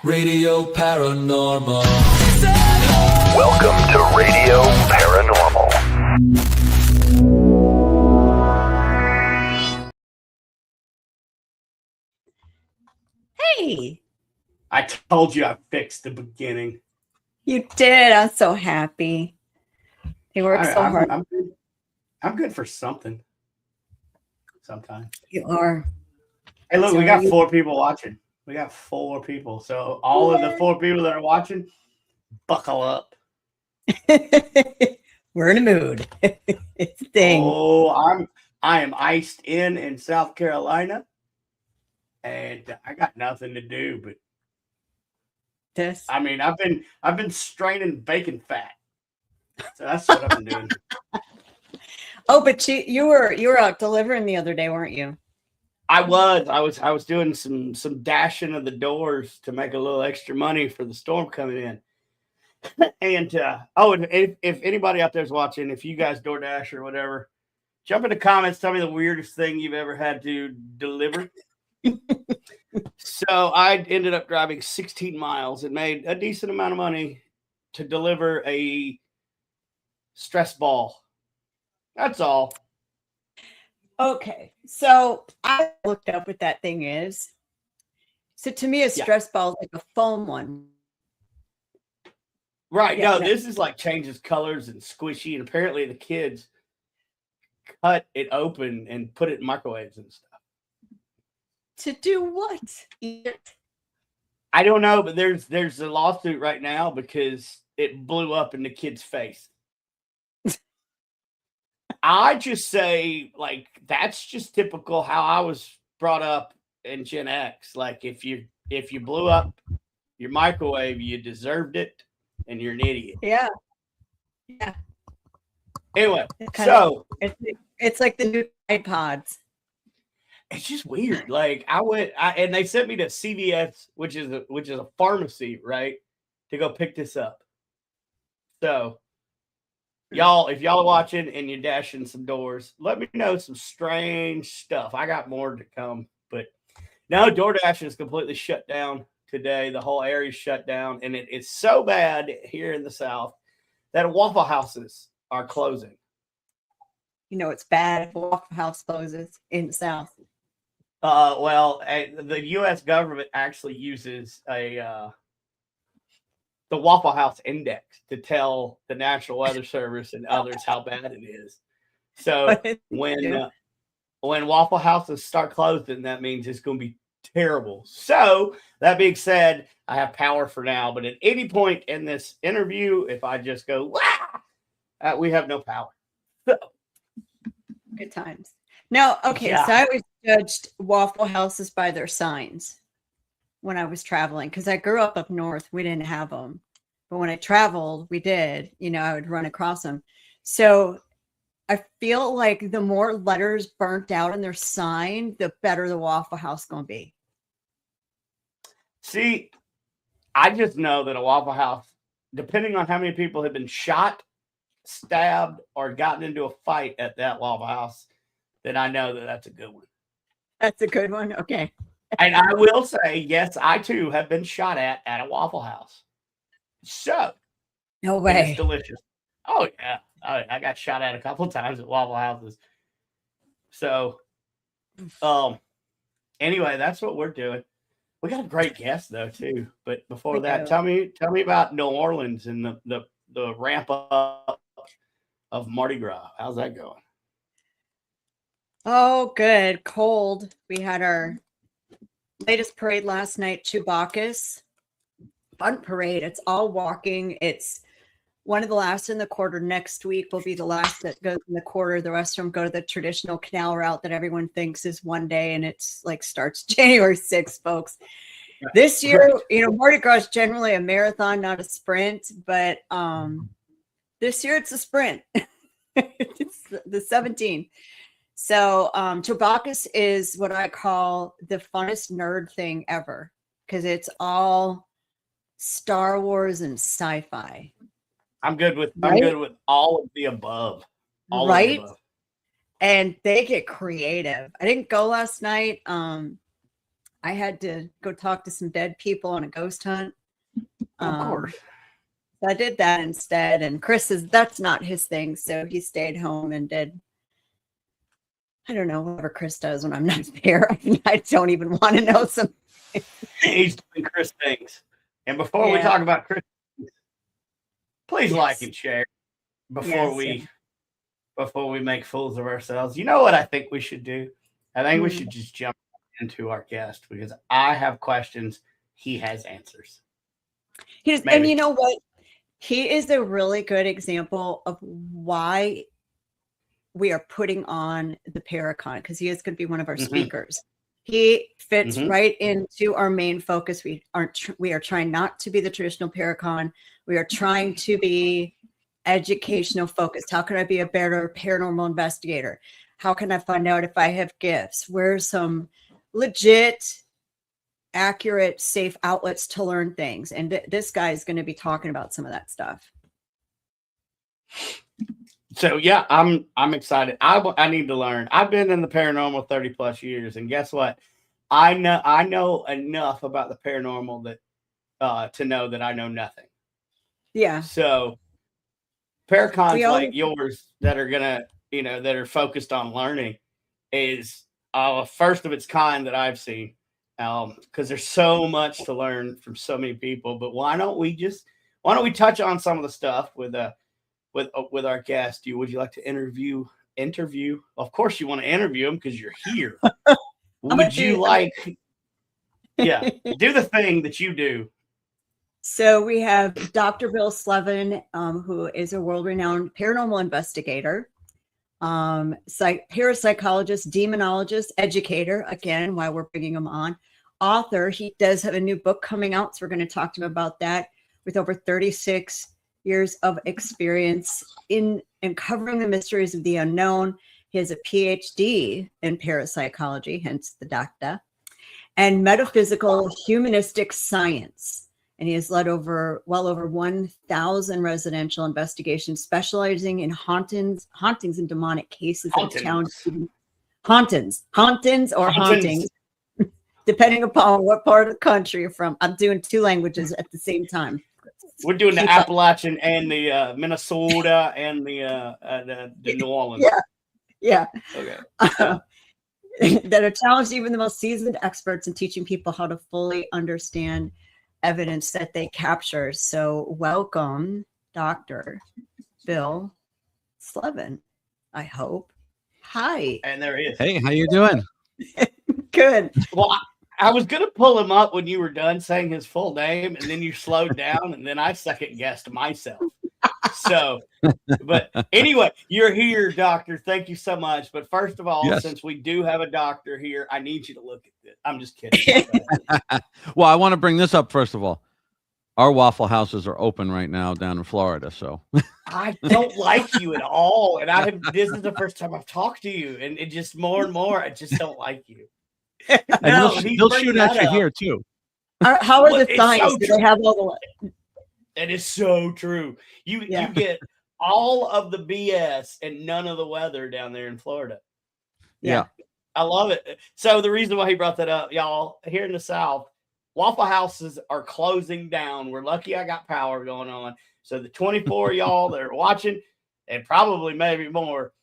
Radio Paranormal. Welcome to Radio Paranormal. Hey, I told you I fixed the beginning. you did. I'm so happy. They worked so hard. I'm good for something. Sometimes. You are. Hey, look, we So got you- 4 people watching. We got 4 people. So all of the 4 people that are watching, buckle up. We're in a mood. It's a thing. Oh, I am iced in South Carolina, and I got nothing to do. But This. I mean, I've been straining bacon fat. So that's what I've been doing. Oh, but you were out delivering the other day, weren't you? I was doing some dashing of the doors to make a little extra money for the storm coming in. And if anybody out there is watching, if you guys DoorDash or whatever, jump in the comments, tell me the weirdest thing you've ever had to deliver. So I ended up driving 16 miles and made a decent amount of money to deliver a stress ball. That's all. Okay, so I looked up what that thing is. So to me, a stress ball is like a foam one. Right. Yeah, No, no. this is like changes colors and squishy. And apparently the kids cut it open and put it in microwaves and stuff. To do what? Eat it? I don't know, but there's a lawsuit right now because it blew up in the kid's face. I just say, like, that's just typical how I was brought up in Gen X. Like, if you blew up your microwave, you deserved it, and you're an idiot. Yeah. Yeah. Anyway, It's it's like the new Tide Pods. it's just weird. Like, and they sent me to CVS, which is a pharmacy, right, to go pick this up. So, y'all, if y'all are watching and you're dashing some doors, let me know some strange stuff. I got more to come, but no, DoorDash is completely shut down today. The whole area's shut down, and it's so bad here in the South that Waffle Houses are closing. You know, it's bad if a Waffle House closes in the South. The U.S. government actually uses the Waffle House Index to tell the National Weather Service and others how bad it is. So when Waffle Houses start closing, that means it's going to be terrible. So that being said, I have power for now. But at any point in this interview, if I just go, wah, we have no power. So, Good times. No, okay. Yeah. So I always judged Waffle Houses by their signs when I was traveling because I grew up north. We didn't have them, but when I traveled, we did. You know, I would run across them. So I feel like the more letters burnt out in their sign, the better the Waffle House gonna be. see, I just know that a Waffle House, depending on how many people have been shot, stabbed, or gotten into a fight at that Waffle House, then I know that that's a good one. That's a good one. Okay. And I will say, yes, I too have been shot at a Waffle House. So, No and way. it's delicious. Oh, yeah. I got shot at a couple times at Waffle Houses. So, anyway, that's what we're doing. We got a great guest though too. But before that, tell me about New Orleans and the ramp up of Mardi Gras. How's that going? Oh, good. Cold. We had our latest parade last night, Chewbacca's. Fun parade. It's all walking. It's one of the last in the quarter. Next week will be the last that goes in the quarter. The rest of them go to the traditional canal route that everyone thinks is one day, and it's like starts January 6th, folks. This year, Mardi Gras is generally a marathon, not a sprint, but this year it's a sprint. It's the 17th. So Chewbacca's is what I call the funnest nerd thing ever because it's all Star Wars and sci-fi. I'm good with all of the above. All of the above. And they get creative. I didn't go last night. I had to go talk to some dead people on a ghost hunt. Of course. So I did that instead. And that's not his thing. So he stayed home and did, I don't know, whatever Chris does when I'm not there. I don't even want to know some. He's doing Chris things. And before we talk about Chris, please like and share before we make fools of ourselves. You know what I think we should do? I think we should just jump into our guest because I have questions. He has answers. And you know what? He is a really good example of why we are putting on the Paracon, because he is going to be one of our speakers. He fits right into our main focus. We are trying not to be the traditional Paracon. We are trying to be educational focused. How can I be a better paranormal investigator? How can I find out if I have gifts? Where's some legit, accurate, safe outlets to learn things? And this guy is going to be talking about some of that stuff. So yeah, I'm excited. I need to learn. I've been in the paranormal 30 plus years, and guess what? I know enough about the paranormal that to know that I know nothing. Yeah. So Paracons like yours that are gonna, that are focused on learning is first of its kind that I've seen. Because there's so much to learn from so many people. But why don't we touch on some of the stuff with our guest? Would you like to interview? Of course you want to interview him because you're here. Would you like do the thing that you do? So we have Dr. Bill Slevin, who is a world-renowned paranormal investigator, parapsychologist, demonologist, educator, again, why we're bringing him on, author. He does have a new book coming out, so we're going to talk to him about that, with over 36 years of experience in uncovering the mysteries of the unknown. He has a PhD in parapsychology, hence the doctor, and metaphysical humanistic science. And he has led well over 1,000 residential investigations, specializing in hauntings and demonic cases that challenge hauntings, depending upon what part of the country you're from. I'm doing two languages at the same time. We're doing the Appalachian and the Minnesota and the New Orleans. Yeah. Okay. That are challenged even the most seasoned experts in teaching people how to fully understand evidence that they capture. So welcome, Dr. Bill Slevin, I hope. Hi. And there he is. Hey, how you doing? Good. Well, I was going to pull him up when you were done saying his full name, and then you slowed down, and then I second guessed myself. So, but anyway, you're here, doctor. Thank you so much. But first of all, since we do have a doctor here, I need you to look at this. I'm just kidding. Well, I want to bring this up first of all. Our Waffle Houses are open right now down in Florida, so I don't like you at all, and this is the first time I've talked to you, and it just more and more, I just don't like you. No, they'll shoot at you here too. How are the signs? Do they have all the? It is so true. You get all of the BS and none of the weather down there in Florida. Yeah. I love it. So the reason why he brought that up, y'all, here in the South, Waffle Houses are closing down. We're lucky I got power going on. So the 24 y'all that are watching, and probably maybe more,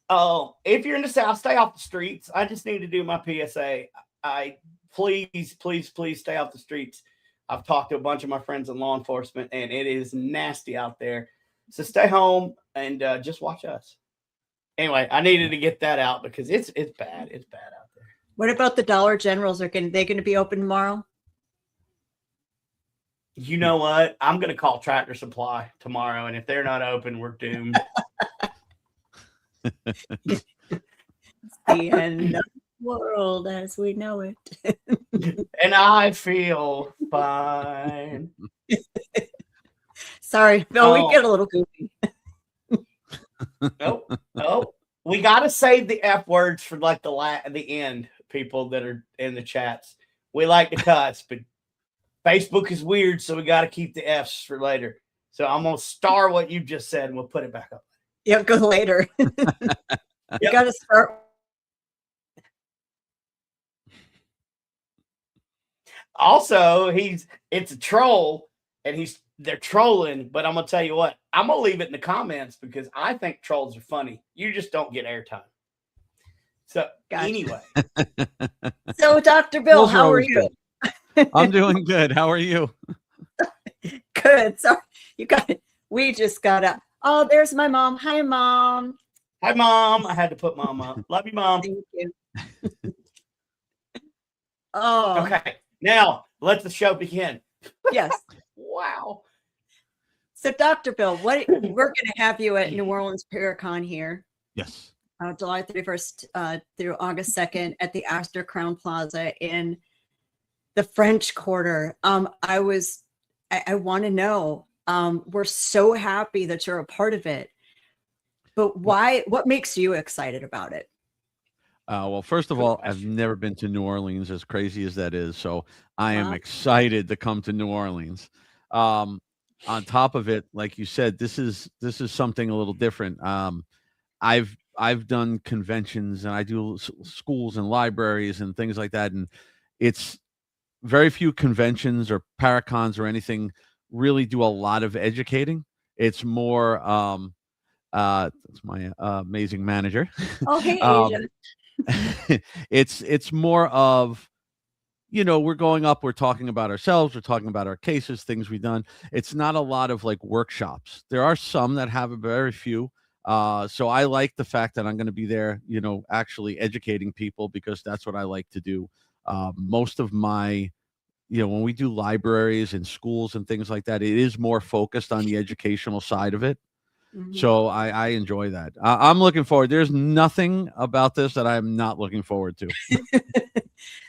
if you're in the South, stay off the streets. I just need to do my PSA. Please stay off the streets. I've talked to a bunch of my friends in law enforcement, and it is nasty out there. So stay home and just watch us. Anyway, I needed to get that out because it's bad. It's bad out there. What about the Dollar Generals? Are they going to be open tomorrow? You know what? I'm going to call Tractor Supply tomorrow, and if they're not open, we're doomed. The end of the world as we know it. And I feel fine. Sorry, Phil, we get a little goofy. Nope. We got to save the F words for like the end, people that are in the chats. We like to cuss, but Facebook is weird, so we got to keep the F's for later. So I'm going to star what you just said, and we'll put it back up. Yeah, go later. You got to start. Also, it's a troll, and they're trolling. But I'm gonna tell you what, I'm gonna leave it in the comments because I think trolls are funny. You just don't get airtime. So anyway, so Dr. Bill, Those how are always you? good. I'm doing good. How are you? Good. So we just got up. Oh, there's my mom. Hi, Mom. hi, Mom. I had to put Mom up. Love you, Mom. Thank you. Oh, Okay, now let the show begin. yes. Wow. So, Dr. Bill, we're going to have you at New Orleans Paracon here, Yes. July 31st through August 2nd at the Astor Crown Plaza in the French Quarter. I want to know, we're so happy that you're a part of it, but what makes you excited about it? Well, first of all, I've never been to New Orleans, as crazy as that is. So I am Wow. excited to come to New Orleans. On top of it, like you said, this is something a little different. I've done conventions and I do schools and libraries and things like that, and it's very few conventions or paracons or anything really do a lot of educating. It's more that's my amazing manager. Oh, hey, Asia. It's more of, we're going up, we're talking about ourselves, we're talking about our cases, things we've done. It's not a lot of like workshops. There are some that have a very few. So I like the fact that I'm going to be there, actually educating people, because that's what I like to do. Most of my, when we do libraries and schools and things like that, it is more focused on the educational side of it. So I enjoy that. I'm looking forward. There's nothing about this that I'm not looking forward to.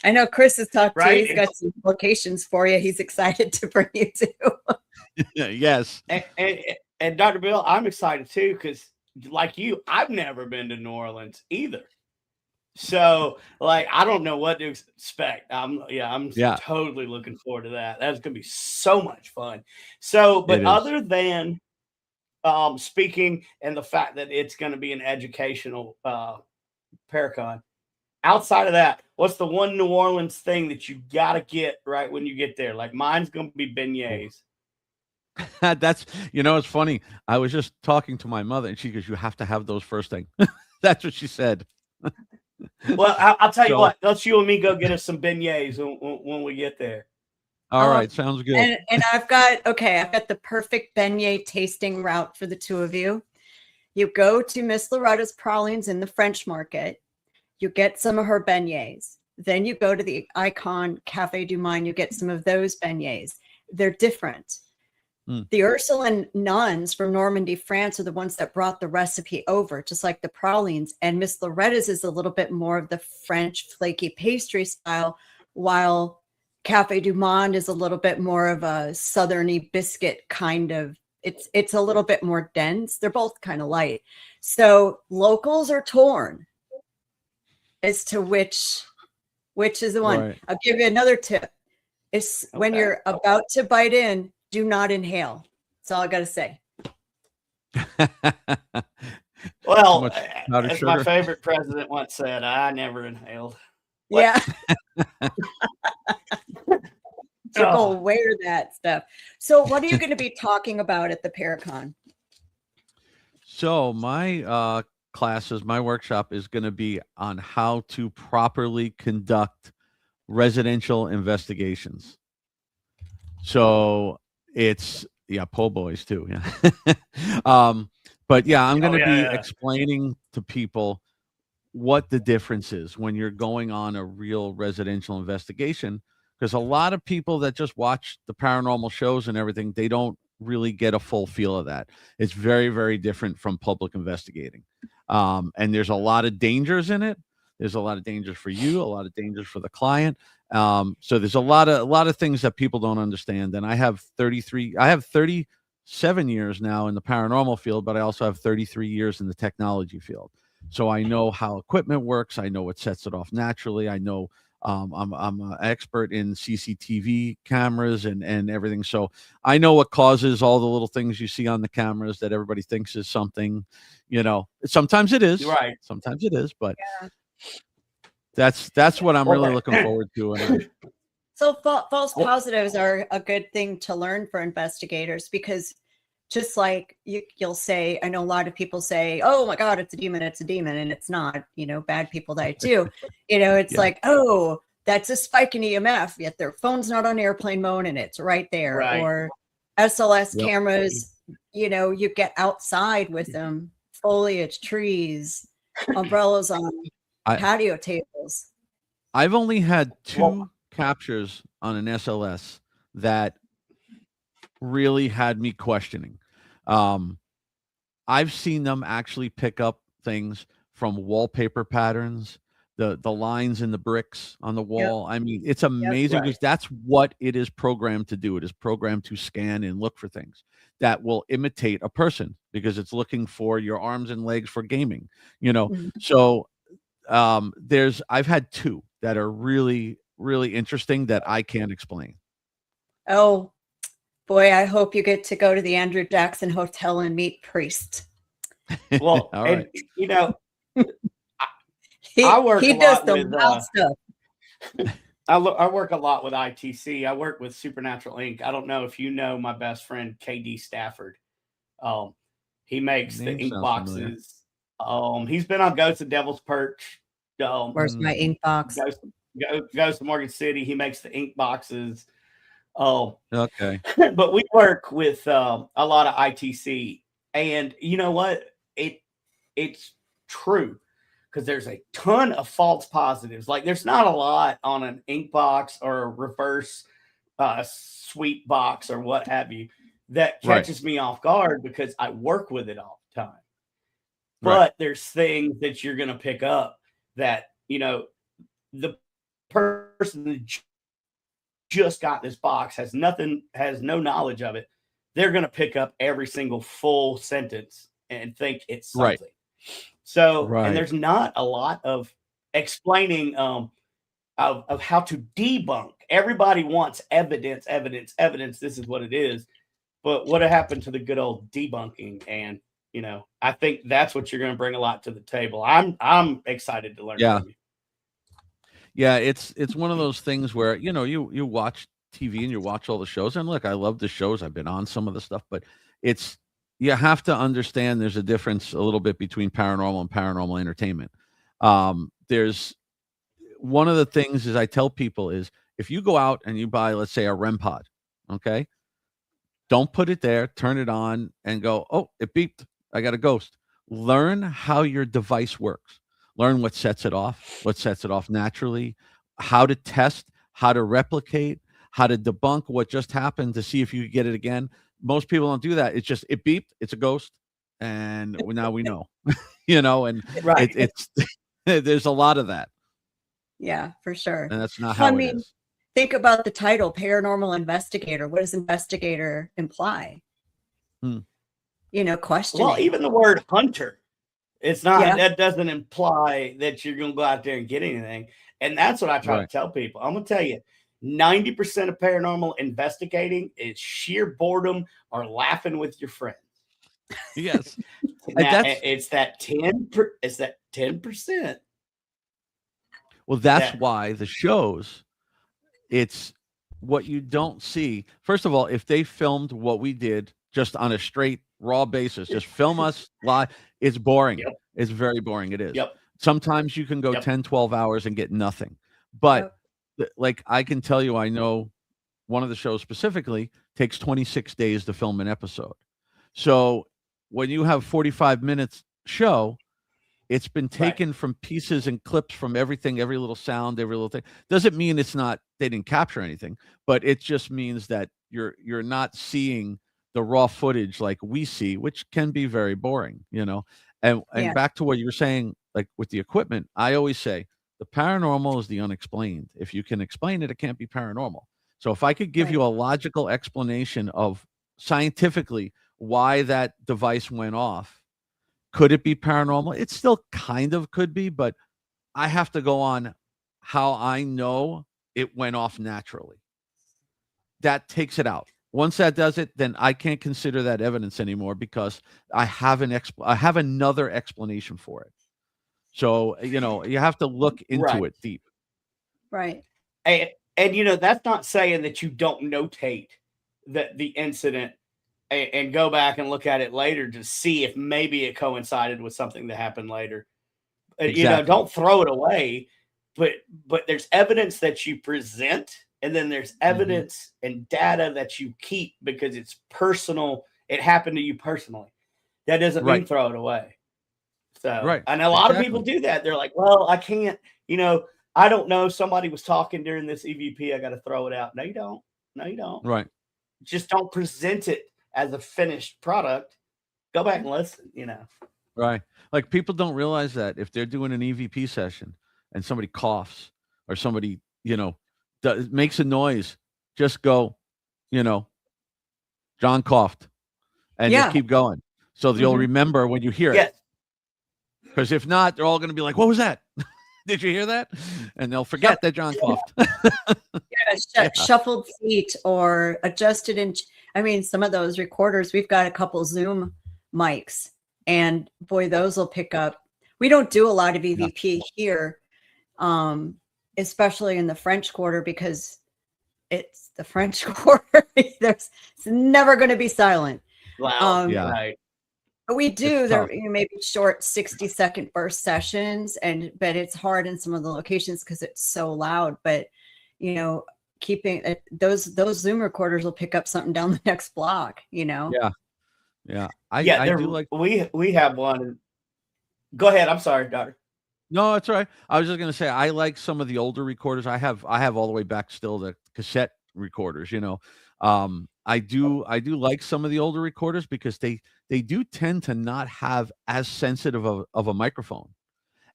I know Chris has talked to you. Right? He's got some locations for you. He's excited to bring you to. Yes. And Dr. Bill, I'm excited too, because like you, I've never been to New Orleans either. So like, I don't know what to expect. I'm totally looking forward to that. That's going to be so much fun. So, but other than speaking and the fact that it's going to be an educational paracon, outside of that, what's the one New Orleans thing that you got to get right when you get there? Like mine's going to be beignets. That's, it's funny. I was just talking to my mother and she goes, you have to have those first thing. That's what she said. Well, I'll tell you what, let's you and me go get us some beignets when we get there. All right. Sounds good. And I've got the perfect beignet tasting route for the two of you. You go to Miss Loretta's Pralines in the French Market. You get some of her beignets. Then you go to the Icon Cafe du Monde. You get some of those beignets. They're different. The Ursuline nuns from Normandy, France, are the ones that brought the recipe over, just like the pralines. And Miss Loretta's is a little bit more of the French flaky pastry style, while Cafe du Monde is a little bit more of a southerny biscuit kind of. It's a little bit more dense. They're both kind of light. So locals are torn as to which is the one. Right. I'll give you another tip. It's when you're about to bite in, do not inhale. That's all I got to say. Well, as my favorite president once said, I never inhaled. What? Yeah. People wear that stuff. So what are you going to be talking about at the Paracon? So my classes, my workshop is going to be on how to properly conduct residential investigations. So it's po' boys too. Yeah. But yeah, I'm going to be explaining to people what the difference is when you're going on a real residential investigation, because a lot of people that just watch the paranormal shows and everything, they don't really get a full feel of that. It's very, very different from public investigating. And there's a lot of dangers in it. There's a lot of dangers for you, a lot of dangers for the client. So there's a lot of things that people don't understand. And I have 37 years now in the paranormal field, but I also have 33 years in the technology field. So I know how equipment works. I know what sets it off naturally. I know I'm an expert in CCTV cameras and everything. So I know what causes all the little things you see on the cameras that everybody thinks is something, sometimes it is. Right. Sometimes it is, but that's what I'm really looking forward to. And So false positives are a good thing to learn for investigators, because just like you'll say, I know a lot of people say, oh my God, it's a demon, and it's not, bad people die too. It's Yeah. like, oh, that's a spike in EMF, yet their phone's not on airplane mode and it's right there. Right. Or SLS Yep. cameras, you get outside with them, foliage, trees, umbrellas on patio tables. I've only had two captures on an SLS that really had me questioning. I've seen them actually pick up things from wallpaper patterns, the lines in the bricks on the wall. I mean, it's amazing because that's what it is programmed to do. It is programmed to scan and look for things that will imitate a person because it's looking for your arms and legs for gaming, So I've had two that are really, really interesting that I can't explain. Oh boy, I hope you get to go to the Andrew Jackson Hotel and meet Priest. Well, All right. I work he a does lot the with, wild stuff. I work a lot with ITC. I work with Supernatural Inc. I don't know if you know my best friend KD Stafford. He makes the ink boxes. He's been on Ghost of Devil's Perch. Where's my ink box? Goes to Morgan City. He makes the ink boxes. Okay. But we work with a lot of ITC, and you know what? It's true, because there's a ton of false positives. Like there's not a lot on an ink box or a reverse sweep box or what have you that catches me off guard because I work with it all the time. But there's things that you're going to pick up that, the person that just got this box has no knowledge of it. They're going to pick up every single full sentence and think it's something. So, and there's not a lot of explaining of how to debunk. Everybody wants evidence. This is what it is. But what happened to the good old debunking? And, I think that's what you're going to bring a lot to the table. I'm excited to learn from you. Yeah, it's one of those things where, you watch TV and you watch all the shows. And look, I love the shows. I've been on some of the stuff, but you have to understand there's a difference a little bit between paranormal and paranormal entertainment. There's one of the things is I tell people is if you go out and you buy, let's say, a REM pod, okay, don't put it there, turn it on and go, oh, it beeped. I got a ghost. Learn how your device works. Learn what sets it off naturally, how to test, how to replicate, how to debunk what just happened to see if you could get it again. Most people don't do that. It's just, it beeped, it's a ghost, and now we know, and it's there's a lot of that. Yeah, for sure. And that's not how it is. Think about the title, paranormal investigator. What does investigator imply? Questioning. Well, even the word hunter, it's not, that doesn't imply that you're going to go out there and get anything. And that's what I try to tell people. I'm going to tell you, 90% of paranormal investigating is sheer boredom or laughing with your friends. Yes. It's that 10%. Well, that's why the shows, it's what you don't see. First of all, if they filmed what we did just on a straight raw basis, just film us live, it's boring. It's very boring. It is. Sometimes you can go 10, 12 hours and get nothing. But like I can tell you, I know one of the shows specifically takes 26 days to film an episode. So when you have 45 minutes show, it's been taken from pieces and clips from everything, every little sound, every little thing. Doesn't mean they didn't capture anything, but it just means that you're not seeing the raw footage like we see, which can be very boring, and back to what you were saying, like with the equipment, I always say the paranormal is the unexplained. If you can explain it, it can't be paranormal. So if I could give you a logical explanation of scientifically why that device went off, could it be paranormal? It still kind of could be, but I have to go on how I know it went off naturally. That takes it out. Once that does it, then I can't consider that evidence anymore because I have another explanation for it. So, you have to look into it deep. Right. And And that's not saying that you don't notate the incident and go back and look at it later to see if maybe it coincided with something that happened later. Exactly. Don't throw it away, but there's evidence that you present, and then there's evidence and data that you keep because it's personal. It happened to you personally. That doesn't mean throw it away. So, and a lot of people do that. They're like, well, I can't, I don't know. Somebody was talking during this EVP. I got to throw it out. No, you don't. No, you don't. Right. Just don't present it as a finished product. Go back and listen, Right. Like people don't realize that if they're doing an EVP session and somebody coughs or somebody, makes a noise, just go, John coughed and just keep going. So you'll remember when you hear it. Because if not, they're all going to be like, what was that? Did you hear that? And they'll forget that John coughed. Shuffled feet or adjusted in. I mean, some of those recorders, we've got a couple Zoom mics, and boy, those will pick up. We don't do a lot of EVP here, especially in the French Quarter, because it's the French Quarter. It's never going to be silent. Wow. Right. But we do there maybe short 60-second burst sessions, but it's hard in some of the locations because it's so loud. But keeping those Zoom recorders will pick up something down the next block. Yeah. I do like we have one. Go ahead. I'm sorry, Doctor. No, that's all right. I was just gonna say I like some of the older recorders. I have all the way back still the cassette recorders. I do like some of the older recorders because they do tend to not have as sensitive of a microphone,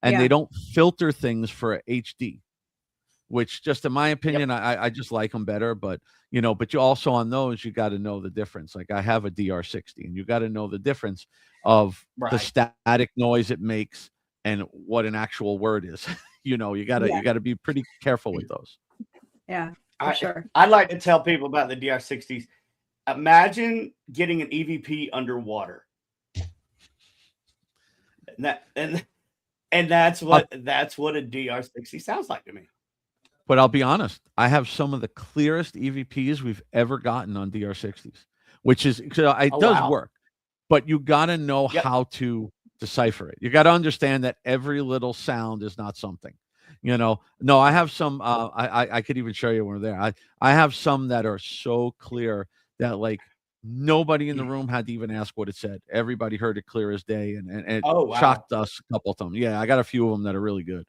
and they don't filter things for HD, which just in my opinion, I just like them better. But but you also on those, you got to know the difference. Like I have a DR60 and you got to know the difference of the static noise it makes and what an actual word is. You got to be pretty careful with those. Yeah, for sure. I'd like to tell people about the DR60s. Imagine getting an EVP underwater. And that's what a DR60 sounds like to me. But I'll be honest, I have some of the clearest EVPs we've ever gotten on DR60s, which is it does work, but you got to know how to decipher it. You got to understand that every little sound is not something. No, I have some. I could even show you when we're there. I have some that are so clear that like nobody in the room had to even ask what it said. Everybody heard it clear as day, and it shocked us a couple of them. Yeah, I got a few of them that are really good.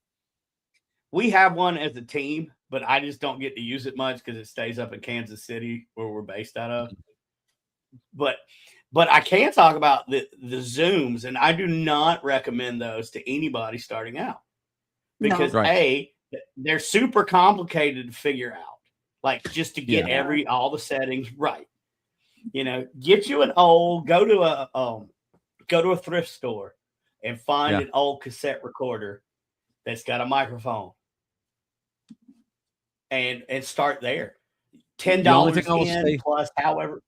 We have one as a team, but I just don't get to use it much because it stays up in Kansas City where we're based out of. But I can talk about the Zooms, and I do not recommend those to anybody starting out because they're super complicated to figure out. Like just to get all the settings right. Get you go to a thrift store and find an old cassette recorder that's got a microphone. And start there. $10 in plus however.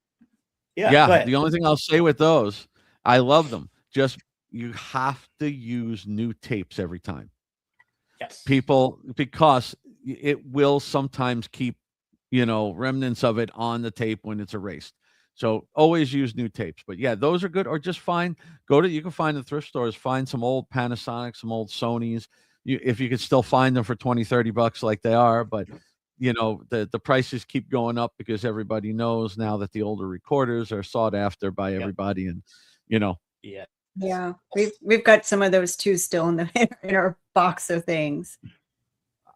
Yeah. The only thing I'll say with those, I love them. Just you have to use new tapes every time. Yes. Because it will sometimes keep, remnants of it on the tape when it's erased. So always use new tapes. But yeah, those are good. Or just you can find the thrift stores, find some old Panasonic, some old Sonys. If you could still find them for $20-$30 like they are, but the prices keep going up because everybody knows now that the older recorders are sought after by everybody, and we've got some of those too still in our box of things.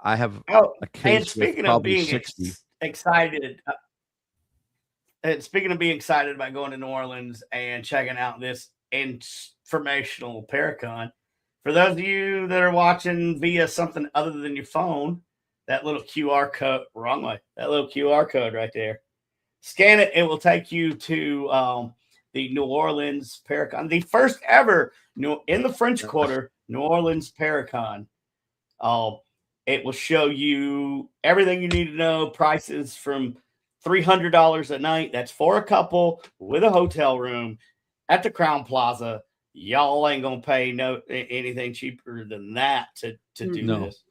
I have a case. And speaking of being 60. Excited, and speaking of being excited about going to New Orleans and checking out this informational Paracon. For those of you that are watching via something other than your phone, that little QR code, wrong way, that little QR code right there, scan it. It will take you to the New Orleans Paracon, the first ever in the French Quarter, New Orleans Paracon. It will show you everything you need to know, prices from $300 a night. That's for a couple with a hotel room at the Crown Plaza. Y'all ain't gonna pay anything cheaper than that to do this.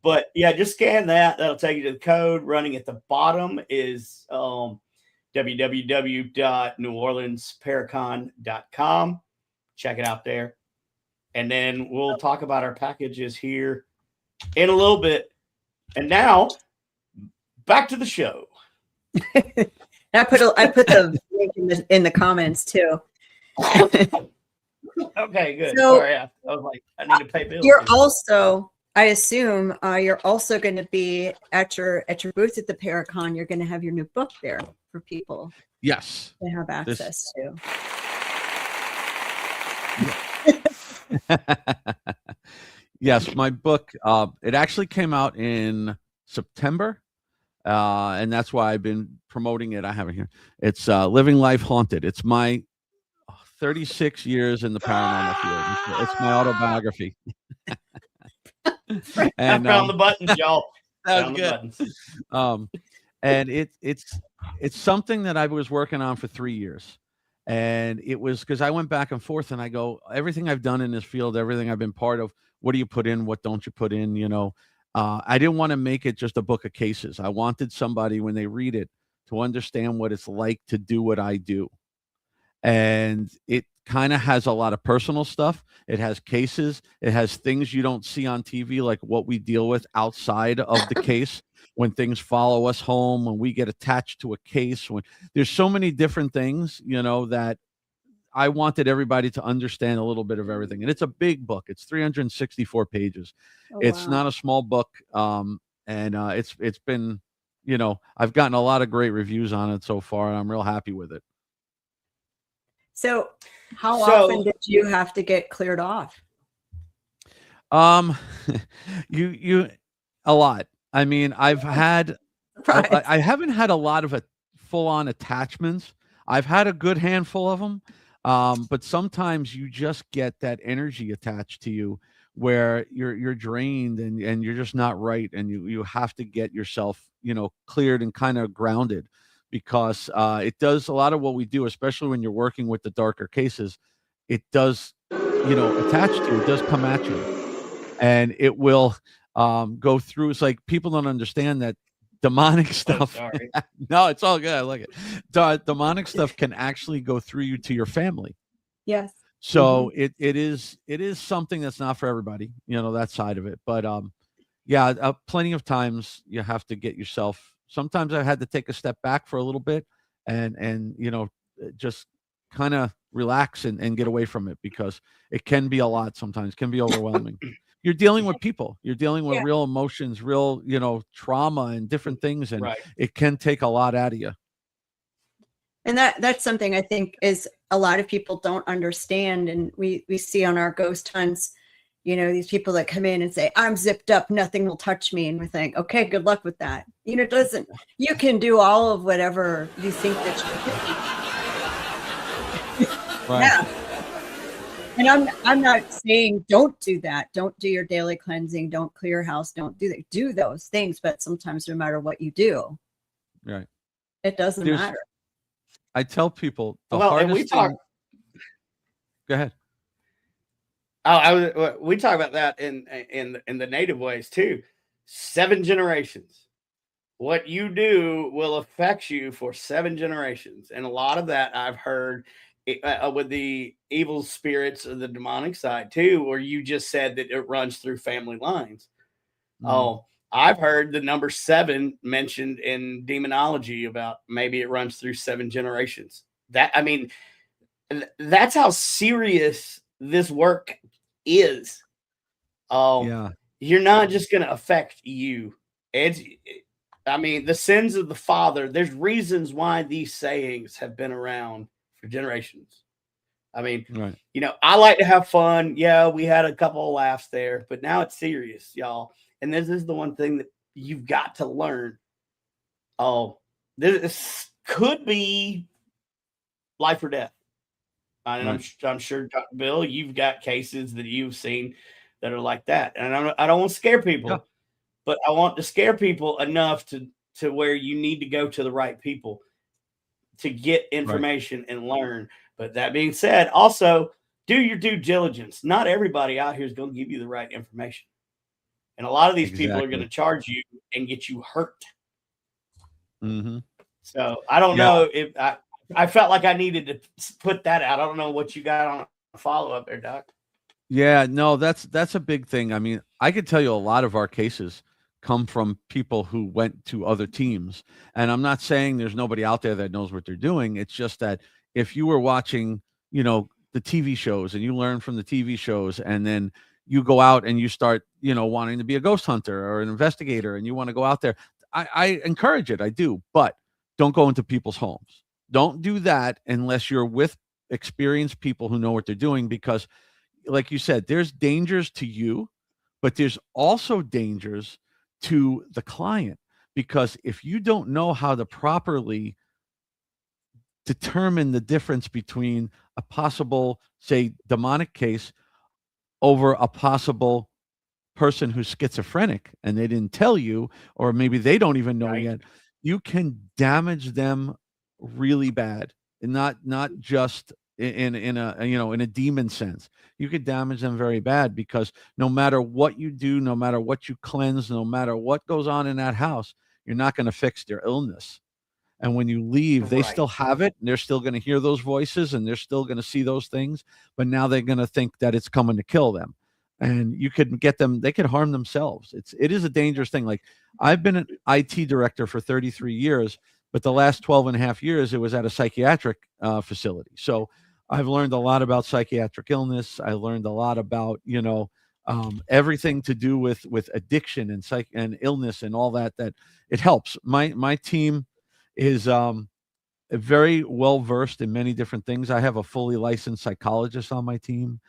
But yeah, just scan that. That'll take you to the code. Running at the bottom is www.neworleansparacon.com. Check it out there. And then we'll talk about our packages here in a little bit. And now back to the show. I put the link in the comments too. Okay, good. So, sorry, I was like, I need to pay bills. You're also, I assume, you're also going to be at your booth at the Paracon. You're going to have your new book there for people Yes. to have access to. Yes, my book, it actually came out in September, and that's why I've been promoting it. I have it here. It's Living Life Haunted. It's my 36 years in the paranormal field. It's my autobiography. And I found the buttons, y'all. That Found was the good. buttons. And it's something that I was working on for 3 years. And it was because I went back and forth and I go, everything I've done in this field, everything I've been part of, what do you put in? What don't you put in? You know, I didn't want to make it just a book of cases. I wanted somebody, when they read it, to understand what it's like to do what I do. And it kind of has a lot of personal stuff. It has cases. It has things you don't see on TV, like what we deal with outside of the case, when things follow us home, when we get attached to a case, when there's so many different things, you know, that I wanted everybody to understand a little bit of everything. And it's a big book. It's 364 pages. Oh, It's wow. not a small book. And it's been, you know, I've gotten a lot of great reviews on it so far, and I'm real happy with it. So how often did you have to get cleared off? You a lot. I mean, I've had, Right. I haven't had a lot of full-on attachments. I've had a good handful of them. But sometimes you just get that energy attached to you where you're drained and you're just not right. And you have to get yourself, you know, cleared and kind of grounded, because it does a lot of what we do, especially when you're working with the darker cases. It does, you know, attach to you. It does come at you, and it will go through. It's like people don't understand that demonic stuff. Sorry. No, it's all good. I like it. Demonic stuff can actually go through you to your family. Yes. So it is something that's not for everybody, you know, that side of it. But yeah, plenty of times you have to get yourself. Sometimes I had to take a step back for a little bit and you know, just kind of relax and get away from it, because it can be a lot. Sometimes can be overwhelming. You're dealing with people. You're dealing with real emotions, real, you know, trauma and different things, and it can take a lot out of you. And that's something I think is a lot of people don't understand. And we see on our ghost hunts, you know, these people that come in and say, I'm zipped up, nothing will touch me. And we think, okay, good luck with that. You know, you can do all of whatever you think that you can. Right. Yeah. And I'm not saying don't do that. Don't do your daily cleansing. Don't clear your house. Don't do those things. But sometimes no matter what you do, right, it doesn't matter. I tell people the hardest thing. Go ahead. We talk about that in the native ways too. 7 generations. What you do will affect you for 7 generations, and a lot of that I've heard with the evil spirits of the demonic side too, where you just said that it runs through family lines. Oh, I've heard the number 7 mentioned in demonology, about maybe it runs through 7 generations. I mean, that's how serious this work is. You're not just going to affect you. I mean, the sins of the father, there's reasons why these sayings have been around for generations. I mean, you know, I like to have fun. Yeah, we had a couple of laughs there, but now it's serious, y'all. And this is the one thing that you've got to learn. Oh, this could be life or death. And I'm sure, Dr. Bill, you've got cases that you've seen that are like that. And I don't want to scare people, but I want to scare people enough to where you need to go to the right people to get information and learn. But that being said, also do your due diligence. Not everybody out here is going to give you the right information. And a lot of these people are Exactly. going to charge you and get you hurt. Mm-hmm. So I don't know if I felt like I needed to put that out. I don't know what you got on a follow up there, Doc. Yeah, no, that's a big thing. I mean, I could tell you a lot of our cases come from people who went to other teams. And I'm not saying there's nobody out there that knows what they're doing. It's just that if you were watching, the TV shows and you learn from the TV shows, and then you go out and you start, wanting to be a ghost hunter or an investigator, and you want to go out there, I encourage it. I do, but don't go into people's homes. Don't do that unless you're with experienced people who know what they're doing, because like you said, there's dangers to you, but there's also dangers to the client, because if you don't know how to properly determine the difference between a possible, say, demonic case over a possible person who's schizophrenic and they didn't tell you, or maybe they don't even know Right. yet, you can damage them really bad, and not just in a demon sense. You could damage them very bad, because no matter what you do, no matter what you cleanse, no matter what goes on in that house, you're not going to fix their illness. And when you leave, they still have it, and they're still going to hear those voices, and they're still going to see those things, but now they're going to think that it's coming to kill them. And you could get them, they could harm themselves. It is a dangerous thing. Like, I've been an IT director for 33 years, but the last 12 and a half years, it was at a psychiatric facility. So I've learned a lot about psychiatric illness. I learned a lot about, everything to do with addiction and illness and all that it helps. My team is very well versed in many different things. I have a fully licensed psychologist on my team.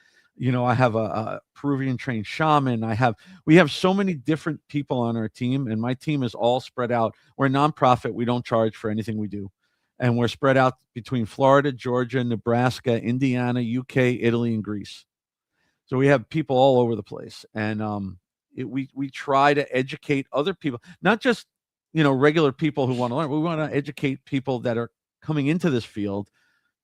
I have a Peruvian trained shaman. We have so many different people on our team, and my team is all spread out. We're a nonprofit. We don't charge for anything we do. And we're spread out between Florida, Georgia, Nebraska, Indiana, UK, Italy, and Greece. So we have people all over the place. And we try to educate other people, not just, regular people who want to learn. We want to educate people that are coming into this field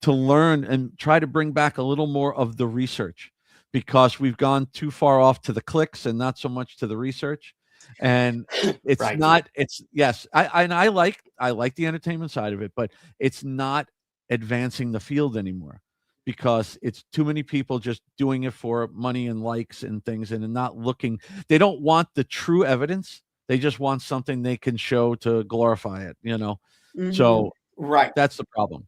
to learn and try to bring back a little more of the research, because we've gone too far off to the clicks and not so much to the research. And it's Right. not, it's yes. I like the entertainment side of it, but it's not advancing the field anymore, because it's too many people just doing it for money and likes and things, and not looking. They don't want the true evidence. They just want something they can show to glorify it, Mhm. So Right. that's the problem.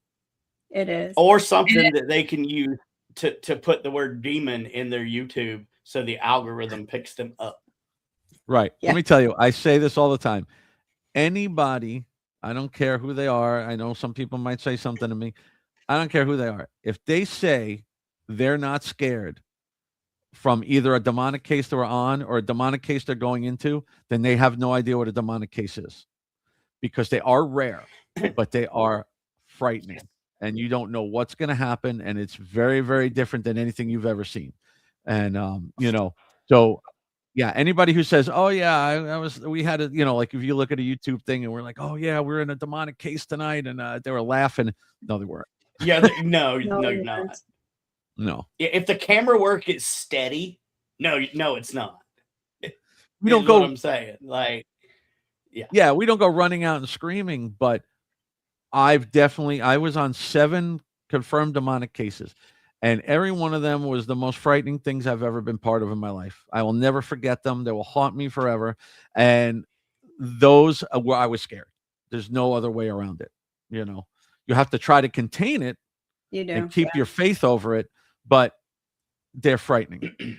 It is. Or something that they can use to put the word demon in their YouTube so the algorithm picks them up. Right. Yeah. Let me tell you, I say this all the time. Anybody, I don't care who they are. I know some people might say something to me. I don't care who they are. If they say they're not scared from either a demonic case they're on or a demonic case they're going into, then they have no idea what a demonic case is, because they are rare, but they are frightening, and you don't know what's going to happen. And it's very, very different than anything you've ever seen. And, so yeah, anybody who says, oh yeah, we had a, like if you look at a YouTube thing and we're like, oh yeah, we're in a demonic case tonight, and they were laughing. No, they weren't. Yeah, no, you're not. No, If the camera work is steady, no, it's not. we don't Is go. what I'm saying, like, Yeah, we don't go running out and screaming, but I was on 7 confirmed demonic cases, and every one of them was the most frightening things I've ever been part of in my life. I will never forget them. They will haunt me forever. And those where I was scared. There's no other way around it. You have to try to contain it You do. and keep your faith over it, but they're frightening.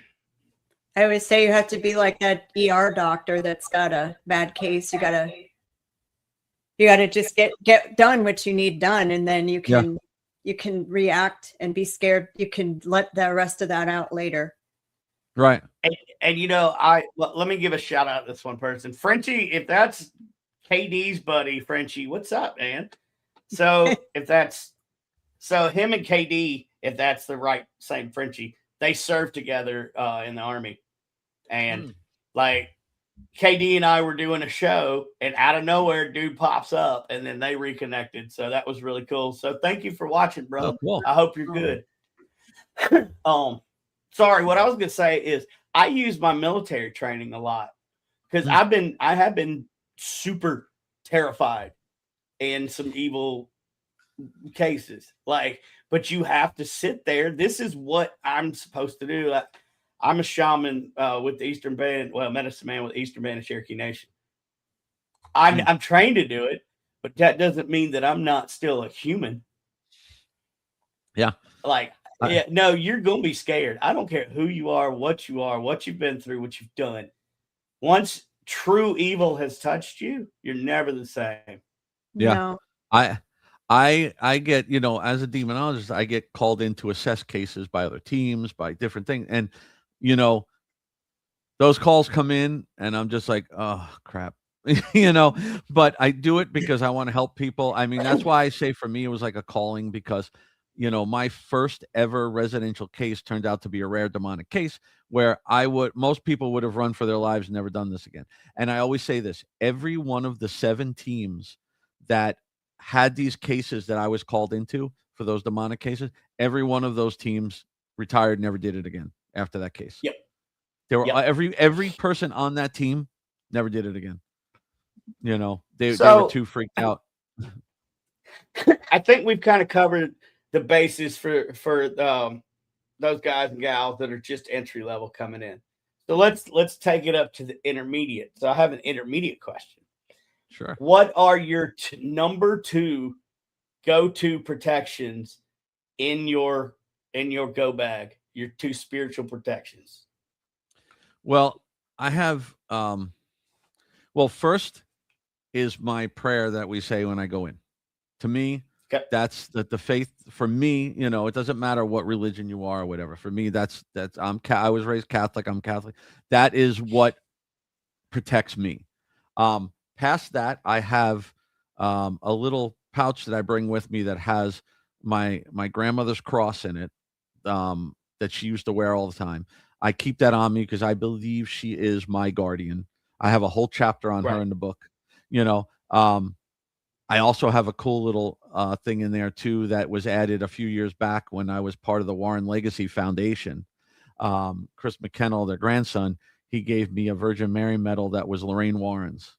I always say you have to be like that ER doctor that's got a bad case. You gotta just get done what you need done, and then you can react and be scared. You can let the rest of that out later. Right. and let me give a shout out to this one person, Frenchie. If that's KD's buddy, Frenchie, what's up, man? So if that's him and KD, if that's the right same Frenchie, they served together in the Army, and like KD and I were doing a show, and out of nowhere, dude pops up, and then they reconnected. So that was really cool. So thank you for watching, bro. Oh, cool. I hope you're good. Sorry, what I was gonna say is I use my military training a lot because I have been super terrified in some evil cases. Like, but you have to sit there. This is what I'm supposed to do. I'm a shaman with the Eastern Band, medicine man with the Eastern Band of Cherokee Nation. I'm trained to do it, but that doesn't mean that I'm not still a human. Yeah. Like, no, you're going to be scared. I don't care who you are, what you've been through, what you've done. Once true evil has touched you, you're never the same. Yeah. No. I get, as a demonologist, I get called in to assess cases by other teams, by different things. And, those calls come in and I'm just like, oh, crap. But I do it because I want to help people. I mean, that's why I say for me, it was like a calling because, my first ever residential case turned out to be a rare demonic case where most people would have run for their lives and never done this again. And I always say this, every one of the 7 teams that had these cases that I was called into for those demonic cases, every one of those teams retired, never did it again after that case. Yep. They were every person on that team never did it again. They were too freaked out. I think we've kind of covered the basis for those guys and gals that are just entry level coming in. So let's take it up to the intermediate. So I have an intermediate question. Sure. What are your number 2 go-to protections in your go bag? Your 2 spiritual protections. Well, I have first is my prayer that we say when I go in. To me, okay. That's the faith for me, it doesn't matter what religion you are or whatever. For me, I was raised Catholic, I'm Catholic. That is what protects me. Past that, I have a little pouch that I bring with me that has my grandmother's cross in it that she used to wear all the time. I keep that on me because I believe she is my guardian. I have a whole chapter on her in the book. I also have a cool little thing in there too that was added a few years back when I was part of the Warren Legacy Foundation. Chris McKennell, their grandson, he gave me a Virgin Mary medal that was Lorraine Warren's.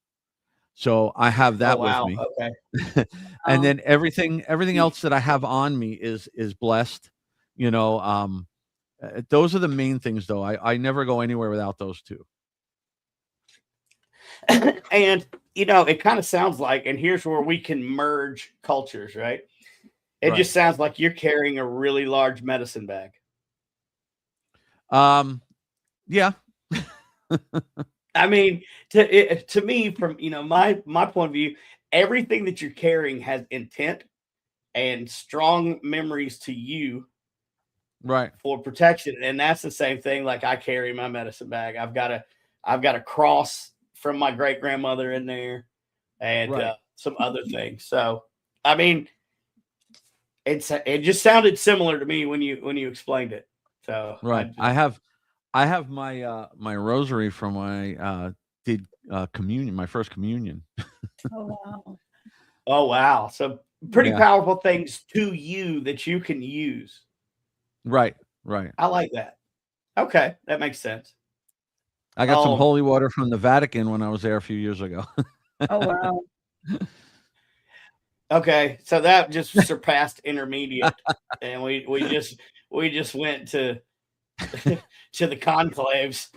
So I have that with me. Okay. And then everything else that I have on me is blessed. Those are the main things though. I never go anywhere without those 2. And it kind of sounds like, and here's where we can merge cultures, right? It just sounds like you're carrying a really large medicine bag. Yeah. I mean, to me, from my point of view, everything that you're carrying has intent and strong memories to you, right, for protection. And that's the same thing. Like I carry my medicine bag. I've got a cross from my great grandmother in there, and some other things. So, I mean, it just sounded similar to me when you explained it. So right, I have my my rosary from my did communion, my first communion. Oh wow! So pretty powerful things to you that you can use. Right. I like that. Okay, that makes sense. I got some holy water from the Vatican when I was there a few years ago. Oh wow! Okay, so that just surpassed intermediate, and we just went to to the conclaves.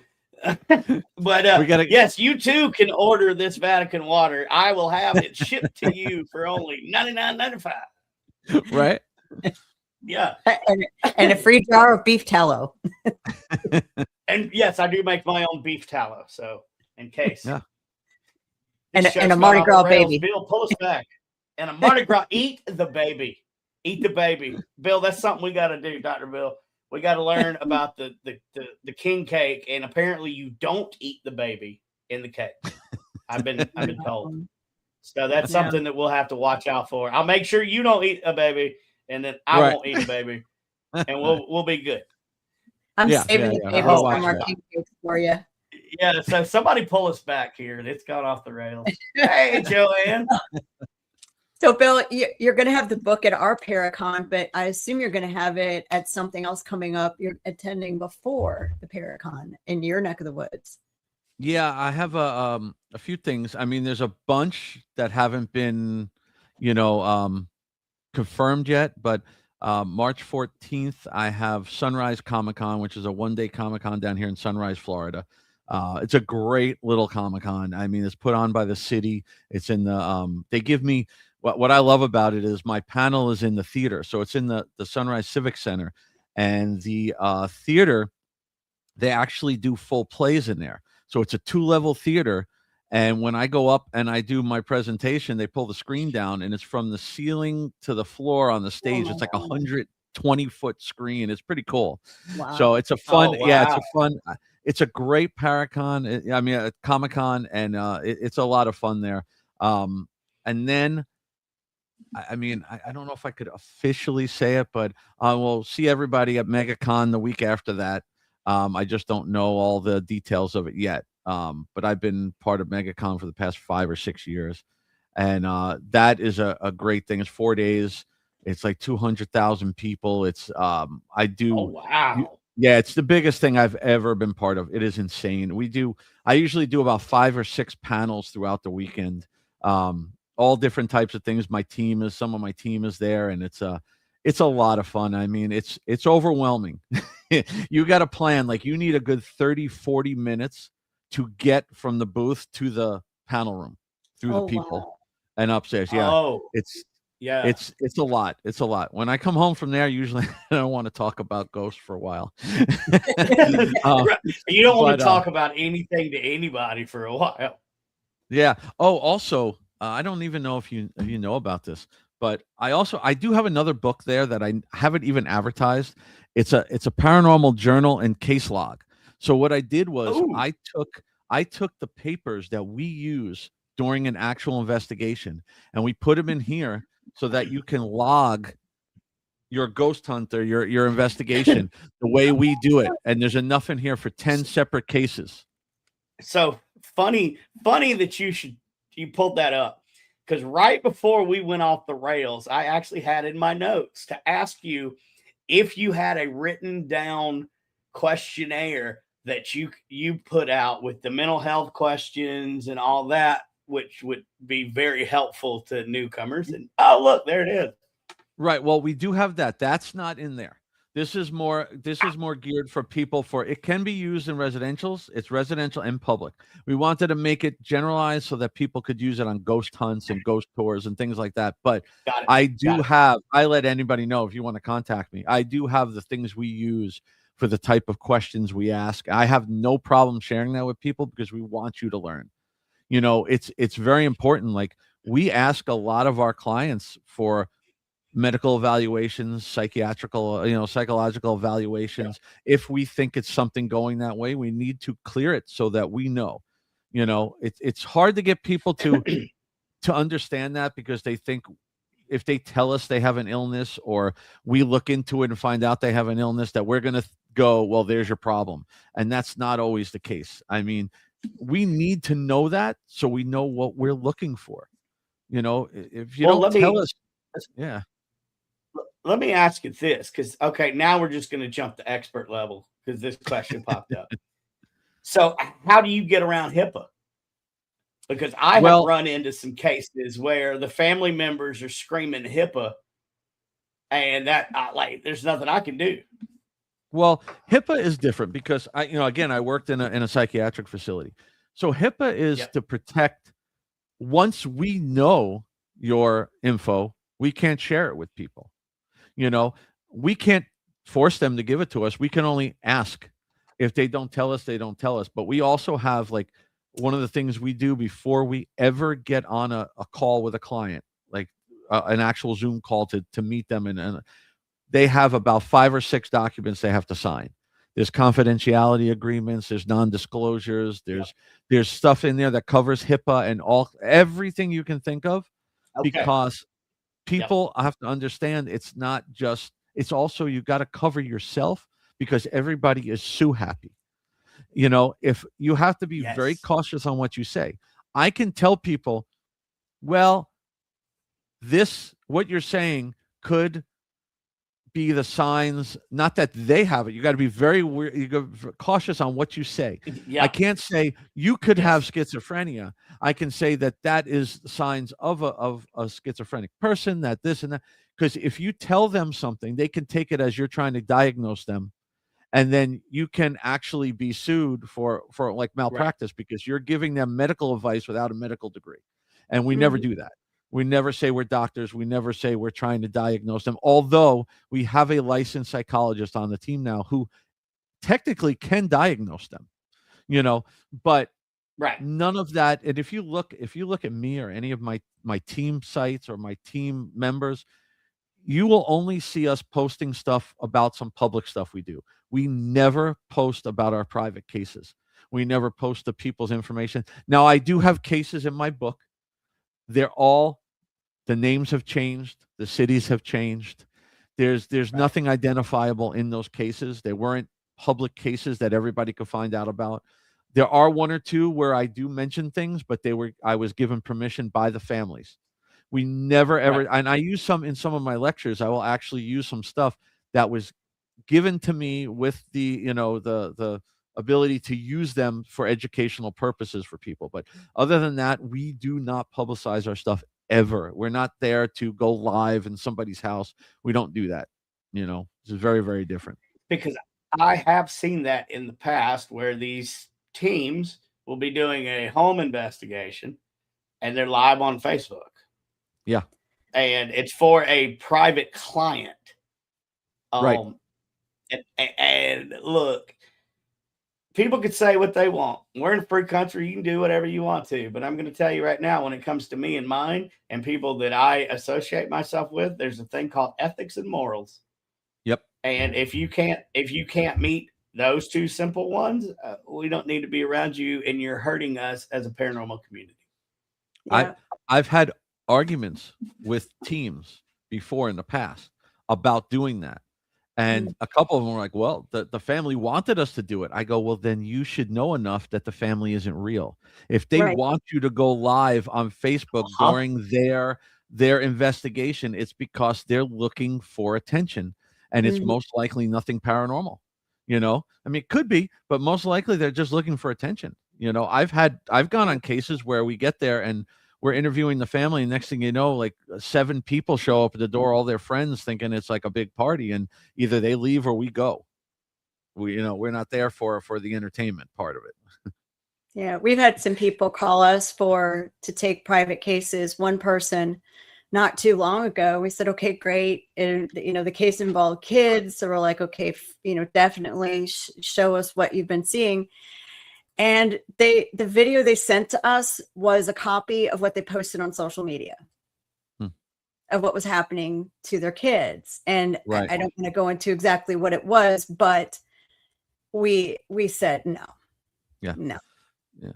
But yes, you too can order this Vatican water. I will have it shipped to you for only $99.95. Right? Yeah, and a free jar of beef tallow. And yes, I do make my own beef tallow. So in case, and a Mardi Gras baby. Bill, pull us back. And a Mardi Gras, eat the baby, Bill. That's something we got to do, Dr. Bill. We got to learn about the king cake, and apparently you don't eat the baby in the cake. I've been told. So that's something that we'll have to watch out for. I'll make sure you don't eat a baby, and then I won't eat a baby, and we'll be good. I'm saving the babies from our king cakes for you. Yeah. So somebody pull us back here. It's gone off the rails. Hey, Joanne. So, Bill, you're going to have the book at our Paracon, but I assume you're going to have it at something else coming up. You're attending before the Paracon in your neck of the woods. Yeah, I have a few things. I mean, there's a bunch that haven't been, you know, confirmed yet, but March 14th, I have Sunrise Comic Con, which is a 1-day Comic Con down here in Sunrise, Florida. It's a great little Comic Con. I mean, it's put on by the city. It's in the they give me what I love about it is my panel is in the theater. So it's in the Sunrise Civic Center, and the theater, they actually do full plays in there. So it's a 2-level theater. And when I go up and I do my presentation, they pull the screen down and it's from the ceiling to the floor on the stage. It's like a 120-foot screen. It's pretty cool. Wow. So it's a Oh, fun, yeah, it's wow. a fun, it's a great Paracon. I mean, a Comic Con, and it's a lot of fun there. And then, I mean, I don't know if I could officially say it, but I will see everybody at MegaCon the week after that. I just don't know all the details of it yet. But I've been part of MegaCon for the past 5 or 6 years, and that is a great thing. It's 4 days. It's like 200,000 people. It's I do. Oh, wow. Yeah, it's the biggest thing I've ever been part of. It is insane. I usually do about 5 or 6 panels throughout the weekend. All different types of things. Some of my team is there, and it's a lot of fun. I mean, it's overwhelming. You got to plan, like you need a good 30-40 minutes to get from the booth to the panel room through the people Wow. and upstairs. Yeah. Oh, It's yeah. it's a lot. It's a lot. When I come home from there, usually I don't want to talk about ghosts for a while. Right. You don't want but, to talk about anything to anybody for a while. Yeah. Oh, also, I don't even know if you know about this, but I do have another book there that I haven't even advertised. It's a paranormal journal and case log. So what I did was Ooh. I took the papers that we use during an actual investigation, and we put them in here so that you can log your ghost hunter, your investigation the way we do it. And there's enough in here for 10 separate cases. So funny that you pulled that up, because right before we went off the rails, I actually had in my notes to ask you if you had a written down questionnaire that you put out with the mental health questions and all that, which would be very helpful to newcomers. And oh, look, there it is. Right. Well, we do have that. That's not in there. This is more geared for people it can be used in residentials. It's residential and public. We wanted to make it generalized so that people could use it on ghost hunts and ghost tours and things like that. But Got it. I let anybody know if you want to contact me. I do have the things we use for the type of questions we ask. I have no problem sharing that with people because we want you to learn. You know, it's very important. Like, we ask a lot of our clients for medical evaluations, psychological evaluations. If we think it's something going that way, we need to clear it so that we know. It's hard to get people to understand that, because they think if they tell us they have an illness, or we look into it and find out they have an illness, that we're going to go, well, there's your problem. And that's not always the case. I mean, we need to know that so we know what we're looking for. If you don't tell us. Yeah. Let me ask you this, because, okay, now we're just going to jump to expert level because this question popped up. So how do you get around HIPAA? Because I have run into some cases where the family members are screaming HIPAA, and that there's nothing I can do. Well, HIPAA is different because I worked in a psychiatric facility. So HIPAA is to protect. Once we know your info, we can't share it with people. We can't force them to give it to us. We can only ask. If they don't tell us, they don't tell us. But we also have, like, one of the things we do before we ever get on a call with a client, like an actual Zoom call to meet them, and they have about 5 or 6 documents they have to sign. There's confidentiality agreements, there's non-disclosures, there's stuff in there that covers HIPAA and everything you can think of, because people have to understand it's also, you got to cover yourself, because everybody is sue happy. If you have to be very cautious on what you say. I can tell people, well, what you're saying could be the signs, not that they have it. You got to be very cautious on what you say. Yeah. I can't say you could Yes. have schizophrenia. I can say that is signs of a schizophrenic person, that this and that. Because if you tell them something, they can take it as you're trying to diagnose them, and then you can actually be sued for like malpractice because you're giving them medical advice without a medical degree. And we never do that. We never say we're doctors. We never say we're trying to diagnose them. Although we have a licensed psychologist on the team now who technically can diagnose them, but Right. none of that. And if you look at me or any of my team sites or my team members, you will only see us posting stuff about some public stuff we do. We never post about our private cases. We never post the people's information. Now, I do have cases in my book. They're all, the names have changed. The cities have changed. There's nothing identifiable in those cases. They weren't public cases that everybody could find out about. There are one or two where I do mention things, but I was given permission by the families. We never ever, and I use some in some of my lectures. I will actually use some stuff that was given to me with the ability to use them for educational purposes for people. But other than that, we do not publicize our stuff ever. We're not there to go live in somebody's house. We don't do that. This is very, very different. Because I have seen that in the past where these teams will be doing a home investigation and they're live on Facebook. Yeah. And it's for a private client. Right. And look, people could say what they want. We're in a free country. You can do whatever you want to. But I'm going to tell you right now, when it comes to me and mine and people that I associate myself with, there's a thing called ethics and morals. Yep. And if you can't meet those two simple ones, we don't need to be around you, and you're hurting us as a paranormal community. Yeah. I've had arguments with teams before in the past about doing that. And a couple of them were like, well, the family wanted us to do it. I go, well, then you should know enough that the family isn't real. If they want you to go live on Facebook during their investigation, it's because they're looking for attention. And it's most likely nothing paranormal. I mean, it could be, but most likely they're just looking for attention. I've gone on cases where we get there and we're interviewing the family, and next thing you know, like 7 people show up at the door, all their friends, thinking it's like a big party, and either they leave or we go. We're not there for the entertainment part of it. Yeah, we've had some people call us to take private cases. One person not too long ago, we said, okay, great. And, the case involved kids. So we're like, okay, definitely show us what you've been seeing. And the video they sent to us was a copy of what they posted on social media of what was happening to their kids. And I don't want to go into exactly what it was, but we said no. Yeah. No. Yeah.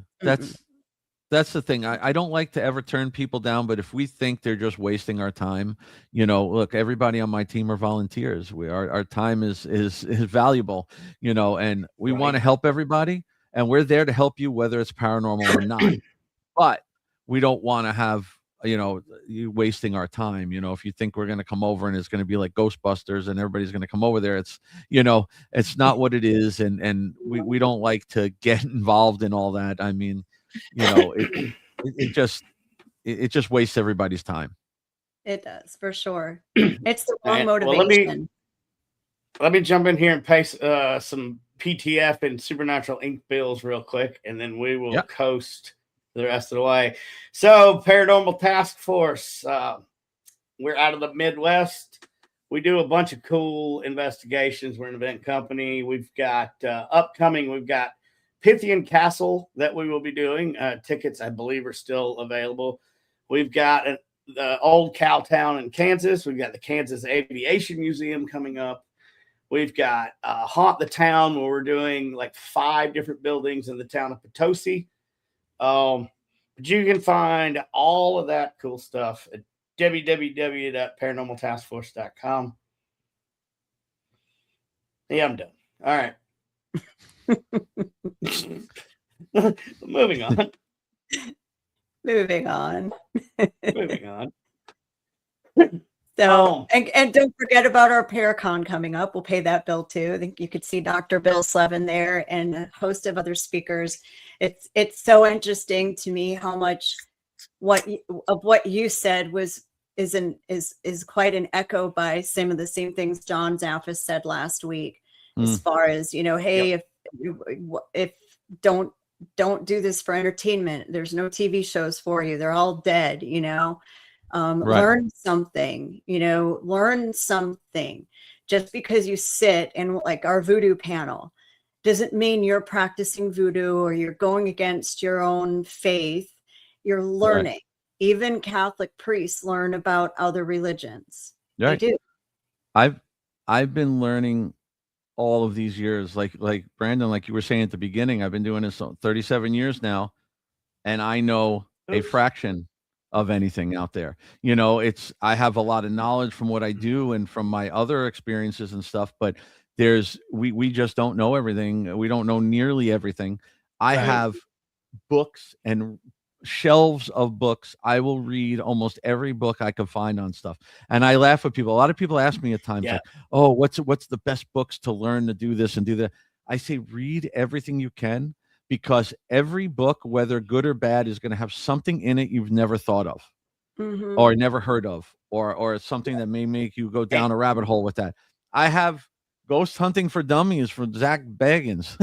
That's the thing. I don't like to ever turn people down, but if we think they're just wasting our time, look, everybody on my team are volunteers. Our time is valuable, and we want to help everybody. And we're there to help you, whether it's paranormal or not. But we don't want to have, you wasting our time. If you think we're going to come over and it's going to be like Ghostbusters and everybody's going to come over there, it's not what it is. And we don't like to get involved in all that. I mean, it just wastes everybody's time. It does, for sure. It's the wrong motivation. Well, let me jump in here and paste some PTF and Supernatural Ink bills real quick, and then we will coast the rest of the way. So, Paranormal Task Force, we're out of the Midwest. We do a bunch of cool investigations. We're an event company. We've got upcoming, we've got Pythian Castle that we will be doing. Tickets, I believe, are still available. We've got the old cow town in Kansas. We've got the Kansas Aviation Museum coming up. We've got Haunt the Town, where we're doing like 5 different buildings in the town of Potosi. But you can find all of that cool stuff at www.paranormaltaskforce.com. Yeah, I'm done. All right. Moving on. Moving on. Moving on. So, and don't forget about our Paracon coming up. We'll pay that bill too. I think you could see Dr. Bill Slevin there and a host of other speakers. It's so interesting to me how much what you said is quite an echo by some of the same things John Zaffis said last week, as far as, hey, if don't do this for entertainment. There's no TV shows for you. They're all dead, Right. learn something. Just because you sit and like our voodoo panel doesn't mean you're practicing voodoo or you're going against your own faith. You're learning. Right. Even Catholic priests learn about other religions. Right. They do. I've been learning all of these years, like Brandon, like you were saying at the beginning, I've been doing this 37 years now, and I know a fraction of anything out there. I have a lot of knowledge from what I do and from my other experiences and stuff, but we just don't know everything. We don't know nearly everything. I have books and shelves of books. I will read almost every book I could find on stuff. And I laugh at people. A lot of people ask me at times, like, oh, what's the best books to learn to do this and do that? I say, read everything you can, because every book, whether good or bad, is going to have something in it you've never thought of or never heard of, or something that may make you go down a rabbit hole with that. I have Ghost Hunting for Dummies from Zach Bagans,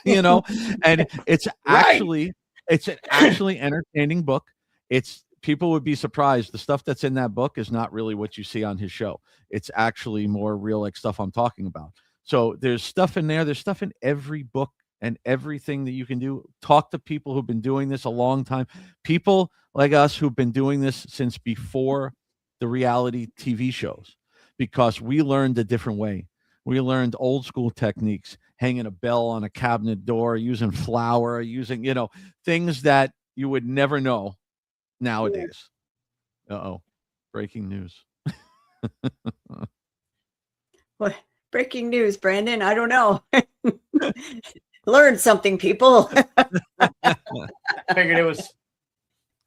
and it's actually it's an actually entertaining book. People would be surprised. The stuff that's in that book is not really what you see on his show. It's actually more real, like stuff I'm talking about. So there's stuff in there. There's stuff in every book and everything that you can do. Talk to people who've been doing this a long time. People like us who've been doing this since before the reality TV shows, because we learned a different way. We learned old school techniques, hanging a bell on a cabinet door, using flour, using, things that you would never know nowadays. Uh-oh. Breaking news. What? Breaking news, Brandon. I don't know. Learn something, people. I figured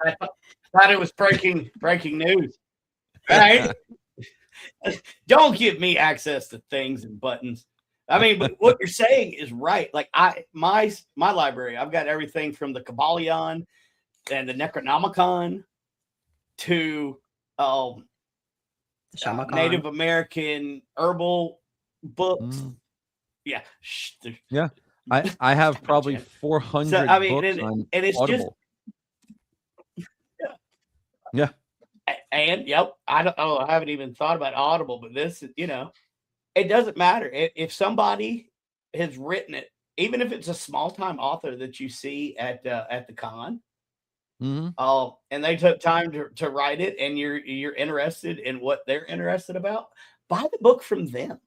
I thought it was breaking news. Right? Don't give me access to things and buttons. I mean, but what you're saying is right. Like my library, I've got everything from the Kabbalion and the Necronomicon to Native American herbal books. Yeah. Yeah. I have probably 400 books on it's Audible. Yeah. And I haven't even thought about Audible, but this, it doesn't matter if somebody has written it, even if it's a small time author that you see at the con. And they took time to write it, and you're interested in what they're interested about, buy the book from them.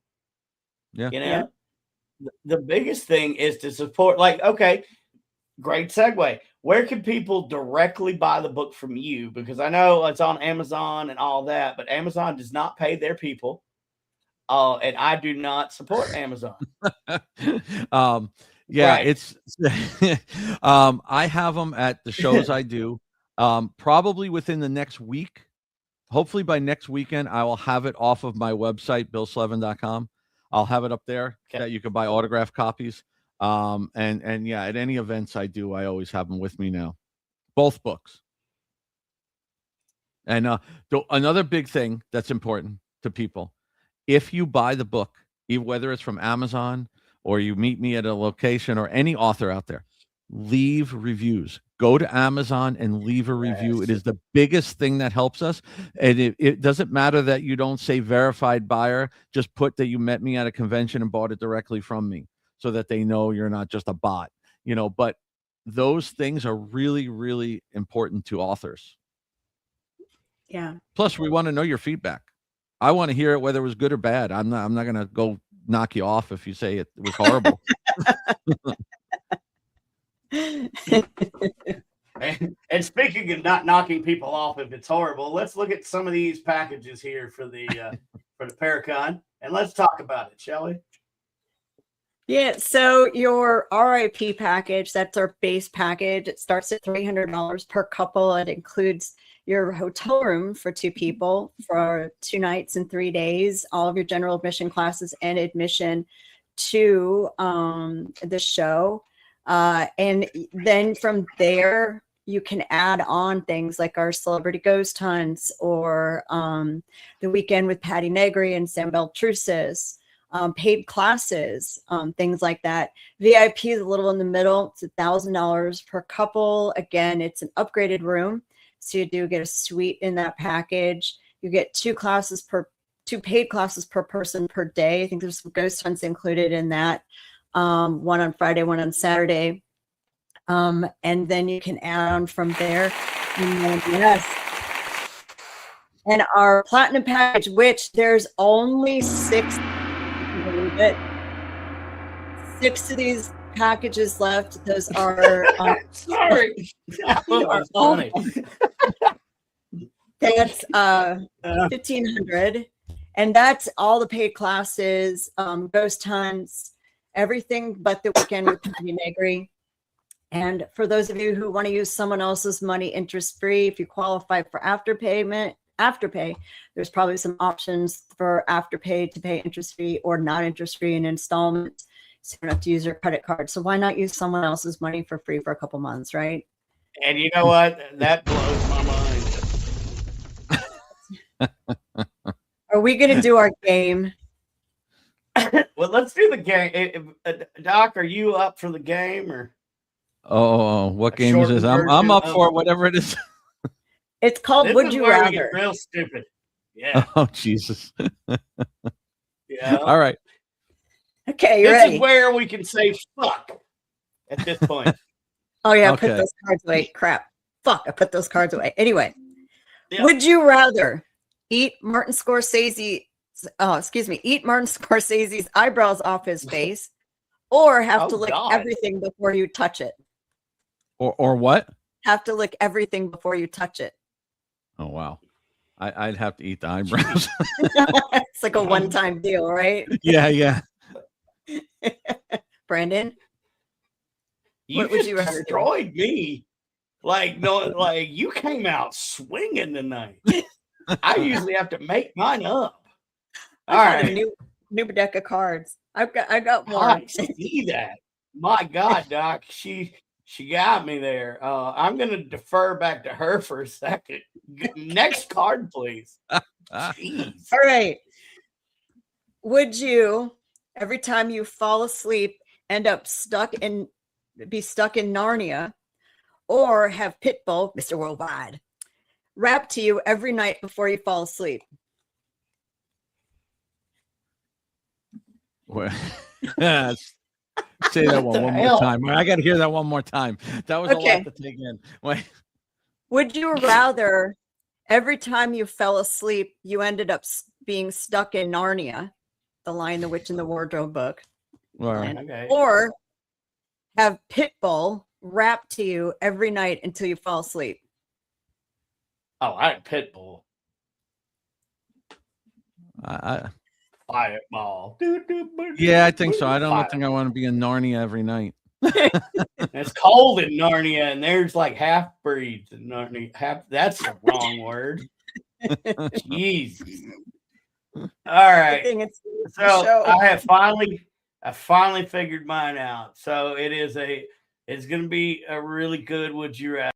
Yeah. The biggest thing is to support. Like, okay, great segue. Where can people directly buy the book from you? Because I know it's on Amazon and all that, but Amazon does not pay their people. And I do not support Amazon. It's I have them at the shows I do. Probably within the next week. Hopefully by next weekend, I will have it off of my website, billslevin.com. I'll have it up there that you can buy autographed copies. And at any events I do, I always have them with me now, both books. And another big thing that's important to people, if you buy the book, whether it's from Amazon or you meet me at a location or any author out there, leave reviews. Go to Amazon and leave a review. It is the biggest thing that helps us. And it doesn't matter that you don't say verified buyer. Just put that you met me at a convention and bought it directly from me, so that they know you're not just a bot, but those things are really, really important to authors. Yeah. Plus, we want to know your feedback. I want to hear it, whether it was good or bad. I'm not going to go knock you off if you say it was horrible. And speaking of not knocking people off if it's horrible, let's look at some of these packages here for the Paracon, and let's talk about it, shall we? Yeah, so your RIP package, that's our base package. It starts at $300 per couple. It includes your hotel room for 2 people for 2 nights and 3 days, all of your general admission classes and admission to the show. And then from there, you can add on things like our celebrity ghost hunts or the weekend with Patty Negri and Sam Beltrusis, paid classes, things like that. VIP is a little in the middle. It's $1,000 per couple. Again, it's an upgraded room. So you do get a suite in that package. You get 2 paid classes per person per day. I think there's some ghost hunts included in that. One on Friday, one on Saturday. And then you can add on from there. And yes. And our platinum package, which there's only 6, believe it, 6 of these packages left. Those are sorry. That was funny. That's $1,500. And that's all the paid classes, ghost hunts, everything but the weekend with Patty Negri. And for those of you who want to use someone else's money interest-free, if you qualify for Afterpay, there's probably some options for Afterpay to pay interest-free or not interest-free in installments. So you don't have to use your credit card. So why not use someone else's money for free for a couple months, right? And you know what? That blows my mind. Are we going to do our game? Well, let's do the game. Doc, are you up for the game or? Oh, what game is this? I'm up for whatever it is. It's called This Would is You where we Rather. get real stupid. Yeah. Oh, Jesus. Yeah. All right. Okay, you This ready? is where we can say fuck at this point. Oh, yeah, I Okay. put those cards away. Crap. Fuck, I put those cards away. Anyway, Yeah. would you rather eat Martin Scorsese's eyebrows off his face or have to Oh, lick God. everything before you touch it? Or what? Have to lick everything before you touch it. Oh, wow. I'd have to eat the eyebrows. It's like a one-time deal, right? Yeah. Brandon? You What would you rather do? destroyed me. Like you came out swinging tonight. I usually have to make mine up. All I found a right. new deck of cards. I got more. I see that. My God, Doc, she got me there. I'm gonna defer back to her for a second. Next card, please. Jeez. All right. Would you, every time you fall asleep, end up be stuck in Narnia, or have Pitbull, Mr. Worldwide, rap to you every night before you fall asleep? Well, say that one more hell? time. I got to hear that one more time. That was a Okay. lot to take in. Wait. Would you rather every time you fell asleep, you ended up being stuck in Narnia, The Lion, the Witch, and the Wardrobe book, Okay. or have Pitbull rap to you every night until you fall asleep? Oh, I had Pitbull. Fireball. Yeah, I think so. I don't think I want to be in Narnia every night. It's cold in Narnia, and there's like half breeds in Narnia. That's the wrong word. Jeez. All right. Good thing it's So a show. I finally figured mine out. So it's going to be a really good would you rather.